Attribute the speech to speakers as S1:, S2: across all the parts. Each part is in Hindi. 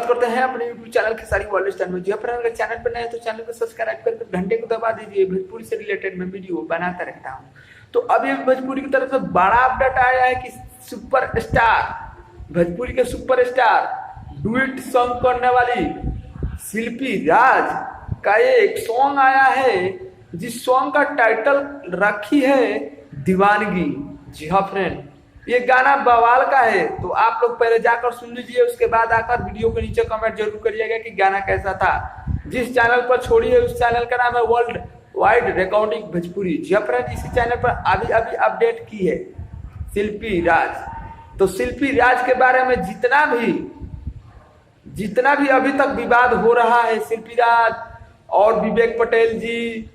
S1: स्वागत करते हैं अपने YouTube channel Khesari world star में। जी फ्रेंड, अगर चैनल पर नए तो चैनल को सब्सक्राइब करके घंटे को दबा दीजिए। भोजपुरी से रिलेटेड मैं वीडियो बनाता रहता हूं। तो अभी भोजपुरी की तरफ से बड़ा अपडेट आया है कि भोजपुरी के सुपरस्टार डुएट सॉन्ग करने वाली शिल्पी राज का एक सॉन्ग आया है, जिस सॉन्ग का टाइटल रखी है दीवानगी। जी हाँ फ्रेंड, ये गाना बवाल का है। तो आप लोग पहले जाकर सुन लीजिए, उसके बाद आकर वीडियो के नीचे कमेंट जरूर करिएगा कि गाना कैसा था। जिस चैनल पर छोड़ी है उस चैनल का नाम है वर्ल्ड वाइड रिकॉर्डिंग भोजपुरी। जी फ्रेंड, इसी चैनल पर अभी अपडेट की है शिल्पी राज। तो शिल्पी राज के बारे में जितना भी अभी तक विवाद हो रहा है, शिल्पी राज और विवेक पटेल जी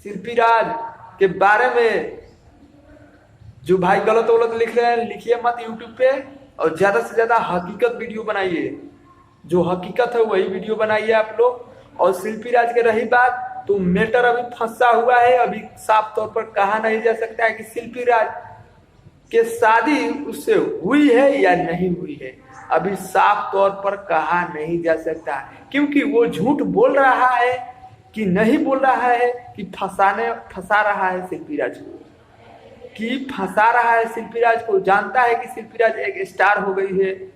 S1: शिल्पी राज के बारे में जो भाई गलत लिख रहे हैं, लिखिए मत यूट्यूब पे, और ज्यादा से ज्यादा हकीकत वीडियो बनाइए। जो हकीकत है वही वीडियो बनाइए आप लोग। और शिल्पी राज के रही बात, तो मैटर अभी फंसा हुआ है। अभी साफ तौर पर कहा नहीं जा सकता है कि शिल्पी राज के शादी उससे हुई है या नहीं हुई है। अभी साफ तौर पर कहा नहीं जा सकता, क्योंकि वो झूठ बोल रहा है कि नहीं बोल रहा है कि फंसा रहा है शिल्पी राज को, फंसा रहा है शिल्पी राज को। जानता है कि शिल्पी राज एक स्टार हो गई है,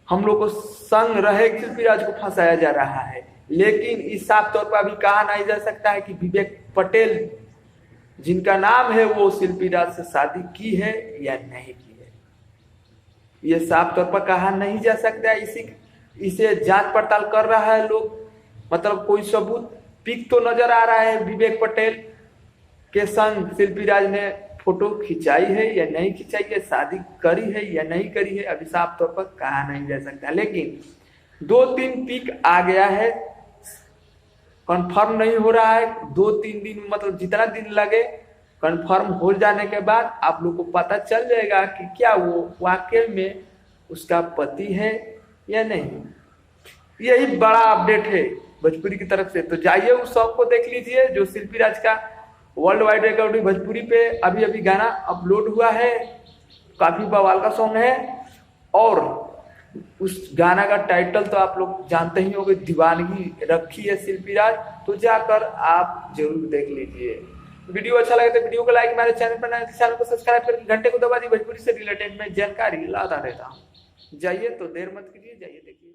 S1: हम लोग को संग रहे शिल्पी राज को फंसाया जा रहा है। लेकिन इस साफ तौर पर अभी कहा नहीं जा सकता है कि विवेक पटेल जिनका नाम है वो शिल्पी राज से शादी की है या नहीं की है। ये साफ तौर पर कहा नहीं जा सकता है। इसे जांच पड़ताल कर रहा है लोग, मतलब कोई सबूत पिक तो नजर आ रहा है विवेक पटेल के संग शिल्पी राज ने फोटो खिंचाई है या नहीं खिंचाई है, शादी करी है या नहीं करी है, अभी साफ तौर पर कहा नहीं जा सकता। लेकिन 2-3 पिक आ गया है, कंफर्म नहीं हो रहा है। 2-3 दिन, मतलब जितना दिन लगे, कंफर्म हो जाने के बाद आप लोग को पता चल जाएगा कि क्या वो वाकई में उसका पति है या नहीं। यही बड़ा अपडेट है भोजपुरी की तरफ से। तो जाइए उस सॉन्ग को देख लीजिए, जो शिल्पी राज का वर्ल्ड वाइड रिकॉर्डिंग भोजपुरी पे अभी गाना अपलोड हुआ है। काफी बवाल का सॉन्ग है, और उस गाना का टाइटल तो आप लोग जानते ही होंगे, दीवानगी रखी है शिल्पी राज। तो जाकर आप जरूर देख लीजिए। वीडियो अच्छा लगे तो वीडियो को लाइक, हमारे चैनल पर नए चैनल को सब्सक्राइब करके घंटे को दबा दी। भोजपुरी से रिलेटेड में जानकारी लाता रहता हूँ। जाइए, तो देर मत कीजिए, जाइए देखिए।